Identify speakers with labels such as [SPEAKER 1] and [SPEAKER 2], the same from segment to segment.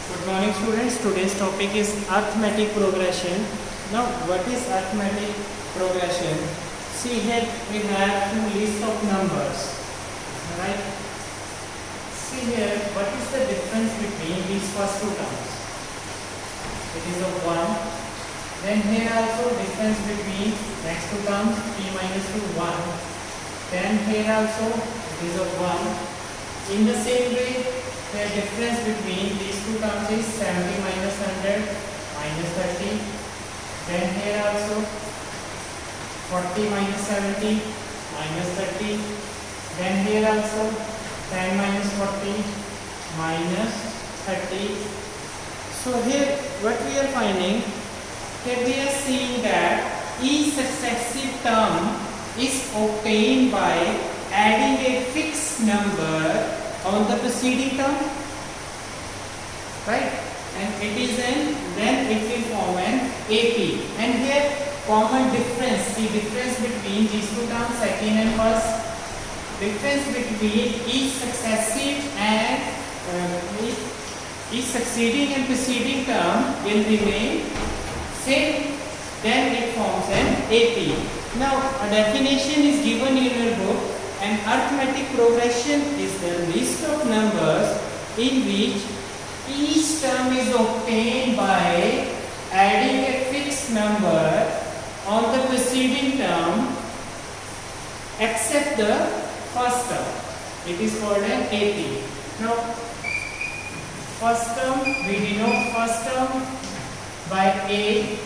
[SPEAKER 1] Good morning students. Today's topic is arithmetic progression. Now what is arithmetic progression? See here we have two lists of numbers. Alright. See here what is the difference between these first two terms? It is of 1. Then here also difference between next two terms p minus 2 1. Then here also it is of 1. In the same way the difference between these two terms is 70 minus 100 minus 30. Then here also 40 minus 70 minus 30. Then here also 10 minus 40 minus 30. So here what we are finding, here we are seeing that each successive term is obtained by adding a fixed number on the preceding term, right? And it is then it will form an AP. And here common difference, see difference between these two terms, second and first. Difference between each successive and each succeeding and preceding term will remain same. Then it forms an AP. Now a definition is given in your book. An arithmetic progression is the list of numbers in which each term is obtained by adding a fixed number on the preceding term except the first term. It is called an AP. Now, first term, we denote first term by A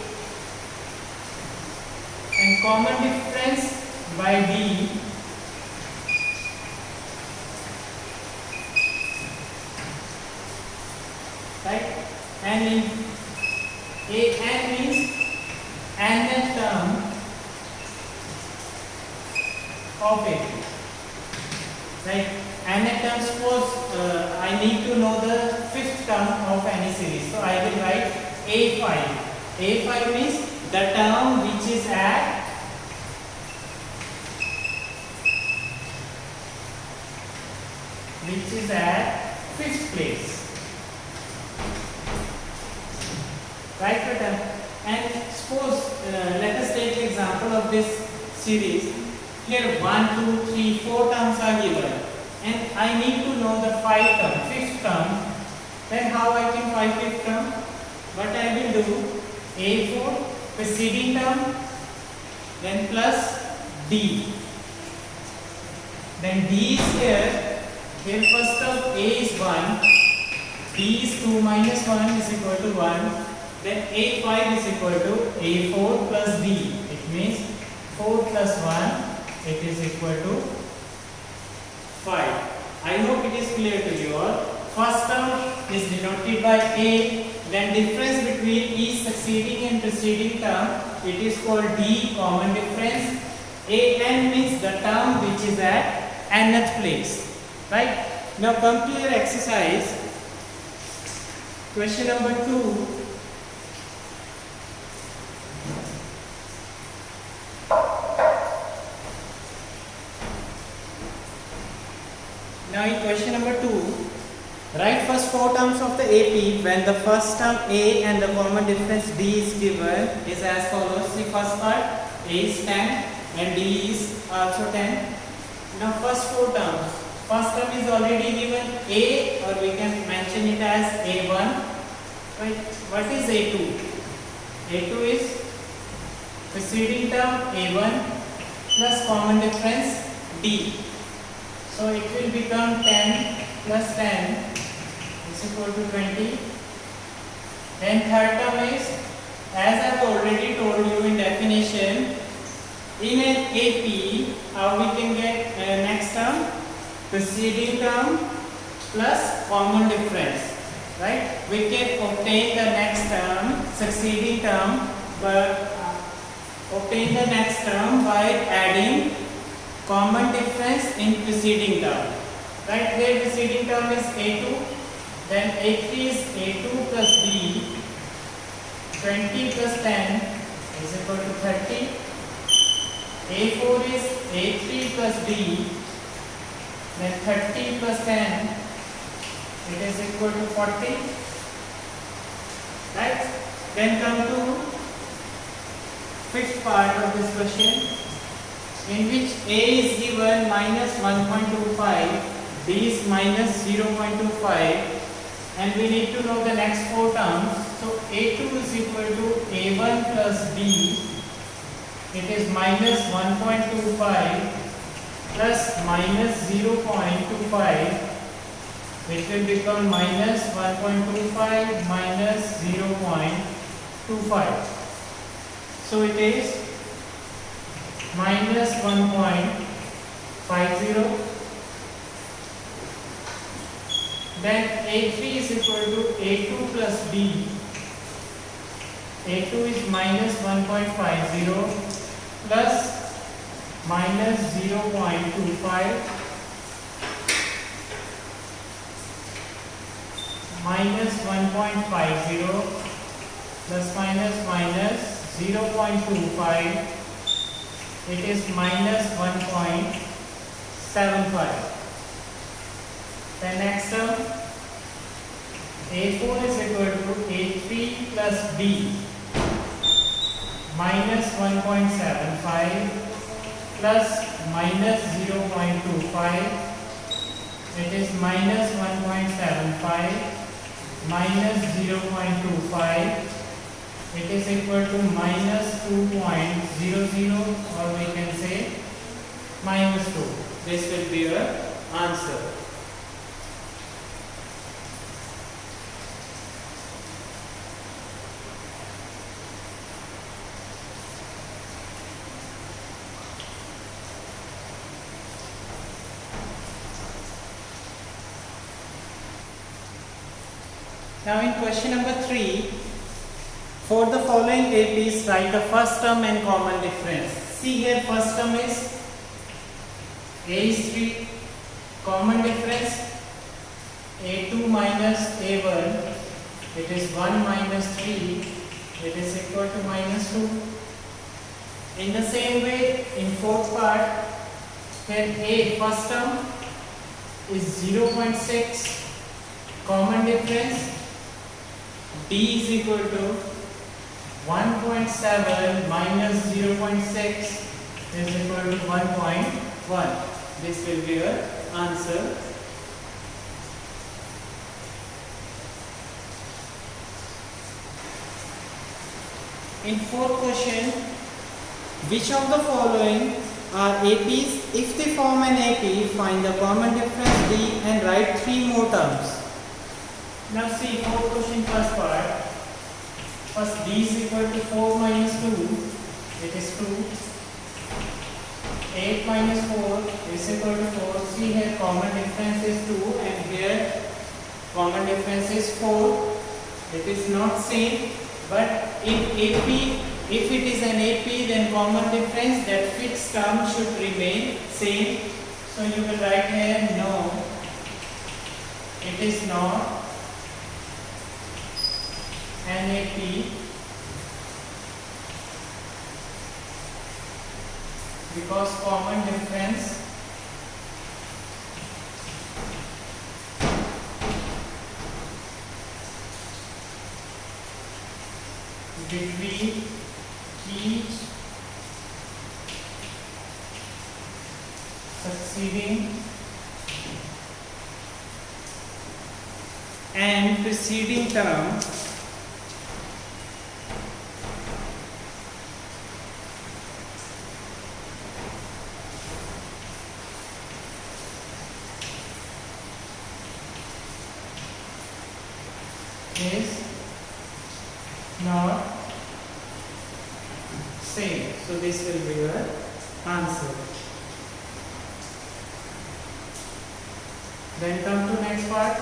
[SPEAKER 1] and common difference by D. Right? And in n means nth term of it. Right? Nth term, suppose I need to know the fifth term of any series. So I will write A5. A5 means the term which is at fifth place. Right, and suppose let us take the example of this series. Here 1, 2, 3, 4 terms are given, and I need to know the fifth term. Then how I can find fifth term? What I will do, A4 preceding term, then plus D. Then D is here. Here first term A is 1, D is 2 minus 1 is equal to 1. Then A5 is equal to A4 plus D. It means 4 plus 1, it is equal to 5. I hope it is clear to you all. First term is denoted by A. Then difference between each succeeding and preceding term, it is called D, common difference. AN means the term which is at nth place. Right? Now come to your exercise. Question number 2. Now in question number 2, write first 4 terms of the AP when the first term A and the common difference D is given is as follows. See first part, A is 10 and D is also 10. Now first 4 terms. First term is already given A, or we can mention it as A1. Right? What is A2? A2 is preceding term A1 plus common difference D. So it will become 10 plus 10 is equal to 20. Then third term is, as I have already told you in definition, in an AP, how we can get next term? Preceding term plus common difference. Right? We can obtain the next term, succeeding term, but obtain the next term by adding common difference in preceding term. Right, here preceding term is A2, then A3 is A2 plus D, 20 plus 10 is equal to 30, A4 is A3 plus D, then 30 plus 10 it is equal to 40. right? Then come to fifth part of this question, in which A is given minus 1.25, B is minus 0.25, and we need to know the next four terms. So A2 is equal to A1 plus B, it is minus 1.25 plus minus 0.25, which will become minus 1.25 minus 0.25. So it is minus 1.50. Then A3 is equal to A2 plus B. A2 is minus 1.50 plus minus 0.25 minus 1.50 plus minus minus 0.25, it is minus 1.75. The next term, A4 is equal to A3 plus B, minus 1.75 plus minus 0.25, it is minus 1.75 minus 0.25, it is equal to minus 2.00, or we can say minus 2. This will be your answer. Now in question number 3, for the following APs, write the first term and common difference. See here, first term is A is 3, common difference A2 minus A1, it is 1 minus 3, it is equal to minus 2. In the same way, in fourth part, here A first term is 0.6, common difference D is equal to 1.7 minus 0.6 is equal to 1.1. This will be your answer. In fourth question, which of the following are APs? If they form an AP, find the common difference D and write 3 more terms. Now see, fourth question, first part. First, D is equal to 4 minus 2, it is 2. 8 minus 4 is equal to 4. See here, common difference is 2 and here common difference is 4. It is not same, but in AP, if it is an AP, then common difference, that fixed term should remain same. So you will write here, no, it is not an AP because common difference between each succeeding and preceding term is not same. So this will be your answer. Then come to next part.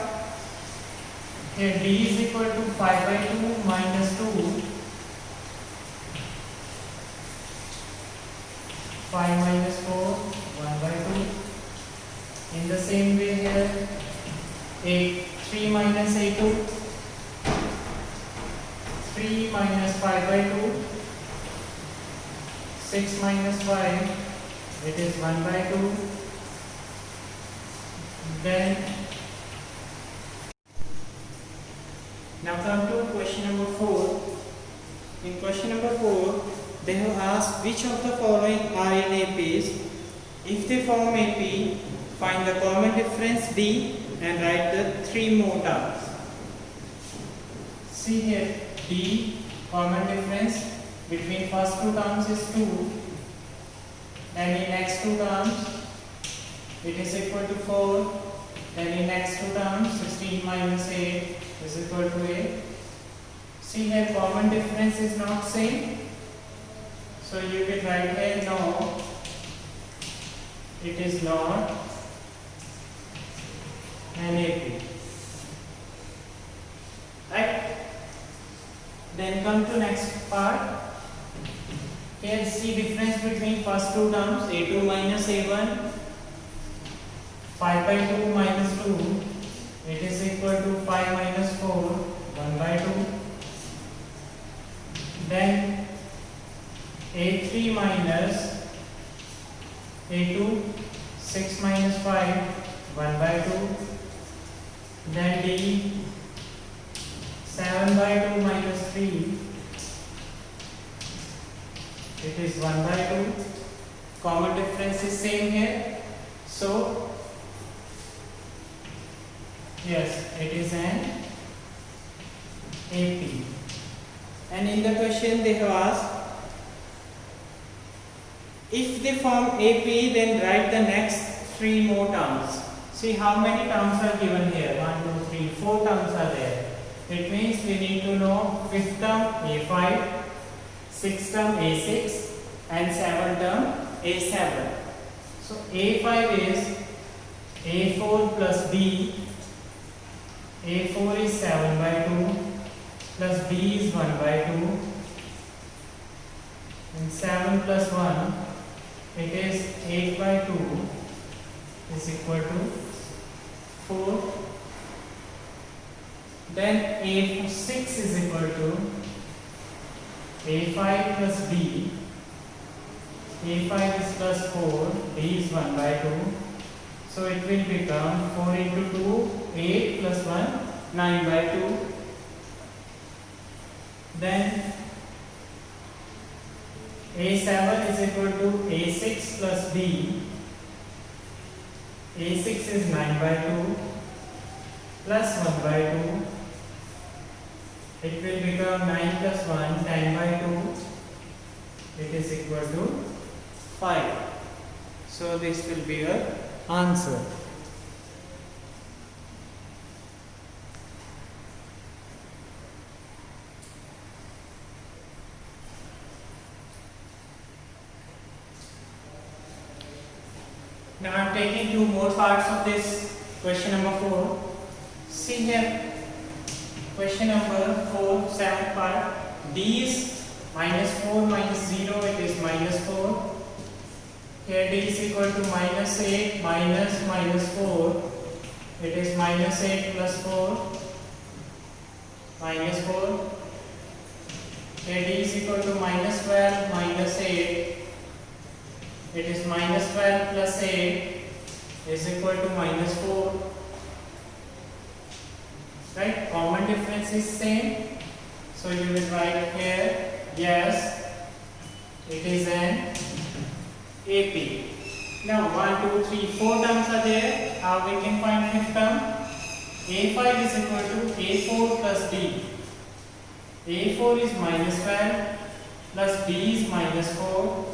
[SPEAKER 1] Here D is equal to 5 by 2 minus 2. 5 minus 4, 1 by 2. In the same way here, 3 minus A2. 3 minus 5 by 2, 6 minus 5, it is 1 by 2. Then Now come to question number 4. In question number 4, they have asked which of the following are in APs. If they form AP, find the common difference D and write the 3 more terms. See here, D common difference between first 2 terms is 2, and in next 2 terms it is equal to 4, then in next 2 terms 16 minus 8 is equal to 8. See here, common difference is not same, so you can write here no, it is not an AP. Right? Then come to next part. Here see difference between first 2 terms, A2 minus A1, 5 by 2 minus 2, it is equal to 5 minus 4, 1 by 2. Then A3 minus A2, 6 minus 5, 1 by 2. Then D, 7 by 2 minus 3, it is 1 by 2. Common difference is same here, so yes, it is an AP. And in the question they have asked, if they form AP, then write the next 3 more terms. See how many terms are given here, 1, 2, 3, 4 terms are there. It means we need to know 5th term A5, 6th term A6 and 7th term A7. So A5 is A4 plus B, A4 is 7 by 2 plus B is 1 by 2, and 7 plus 1, it is 8 by 2 is equal to 4. Then A6 is equal to A5 plus B, A5 is plus 4, B is 1 by 2, so it will become 4 into 2, 8 plus 1, 9 by 2. Then A7 is equal to A6 plus B, A6 is 9 by 2 plus 1 by 2, it will become 9 plus 1, 10 by 2, it is equal to 5. So this will be your answer. Now I am taking 2 more parts of this question number 4. See here, question number 4, 7th part. D is minus 4 minus 0, it is minus 4. Here D is equal to minus 8 minus minus 4, it is minus 8 plus 4, minus 4. Here D is equal to minus 12 minus 8, it is minus 12 plus 8 is equal to minus 4. Right? Common difference is same. So you will write here, yes, it is an AP. Now 1, 2, 3, 4 terms are there. How we can find 5th term? A5 is equal to A4 plus D. A4 is minus 12 plus D is minus 4.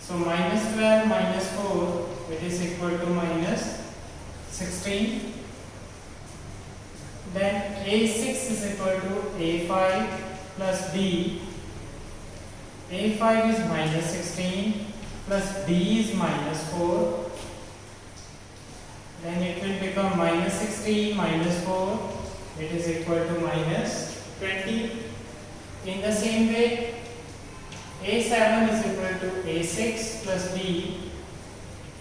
[SPEAKER 1] So minus 12 minus 4, it is equal to minus 16. Then A6 is equal to A5 plus B. A5 is minus 16 plus B is minus 4. Then it will become minus 16 minus 4, it is equal to minus 20. In the same way, A7 is equal to A6 plus B.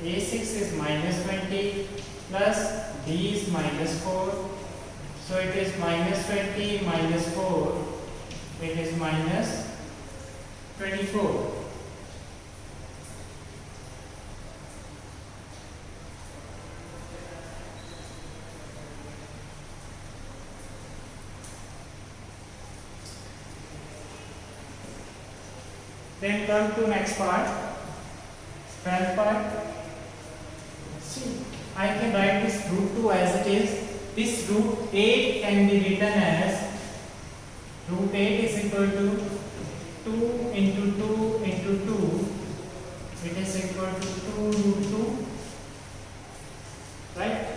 [SPEAKER 1] A6 is minus 20 plus B is minus 4. So it is minus 20 minus 4, it is minus 24. Then come to next part, 12th part. See, I can write this root 2 as it is. This root 8 can be written as root 8 is equal to 2 into 2 into 2. It is equal to 2 root 2. Right?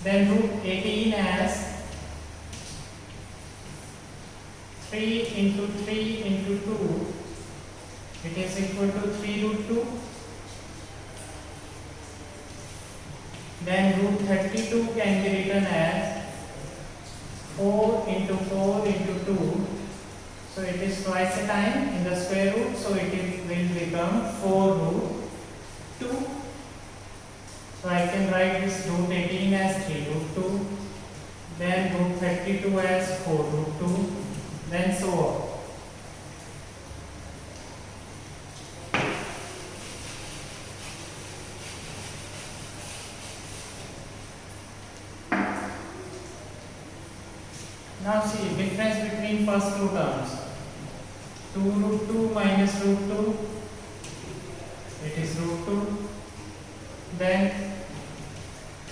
[SPEAKER 1] Then root 18 as 3 into 3 into 2. It is equal to 3 root 2. Then root 32 can be written as 4 into 4 into 2. So it is twice a time in the square root. So it will become 4 root 2. So I can write this root 18 as 3 root 2. Then root 32 as 4 root 2. Then so on. Now see difference between first two terms. 2 root 2 minus root 2. It is root 2. Then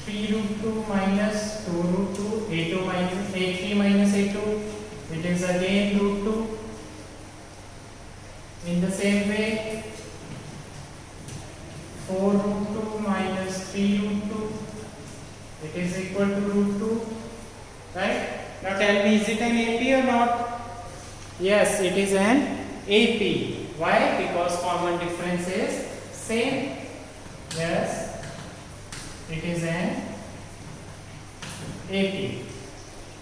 [SPEAKER 1] 3 root 2 minus 2 root 2. A2 minus A3 minus A2. It is again root 2. In the same way, 4 root 2 minus 3 root 2. It is equal to root 2. Right? Now tell me, is it an AP or not? Yes, it is an AP. Why? Because common difference is same. Yes, it is an AP.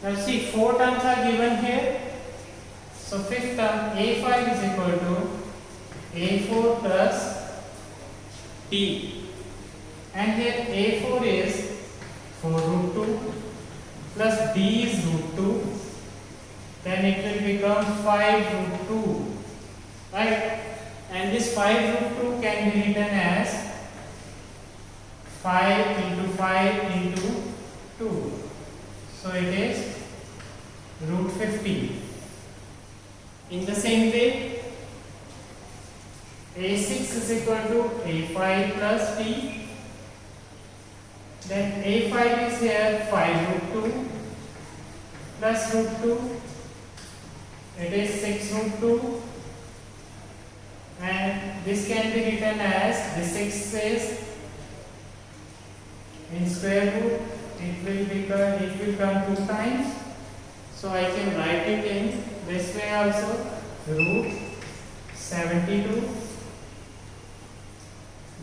[SPEAKER 1] Now see, 4 terms are given here. So fifth term A5 is equal to A4 plus D. And here A4 is 4 root 2 plus D is root 2. Then it will become 5 root 2. Right? And this 5 root 2 can be written as 5 into 5 into 2. So it is root 50. In the same way, A6 is equal to A5 plus D. Then A5 is here 5 root 2 plus root 2. It is 6 root 2. And this can be written as, the 6 is in square root, it will come 2 times. So I can write it in this way also, root 72.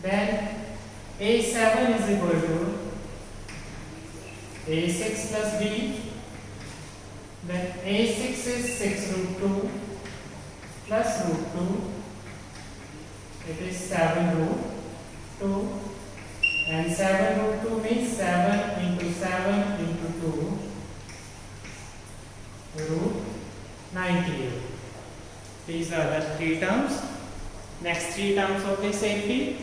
[SPEAKER 1] Then A7 is equal to A6 plus D. Then A6 is 6 root 2 plus root 2. It is 7 root 2. And 7 root 2 means 7 into 7 into 2. Root 98. These are the 3 terms. Next 3 terms of this AP.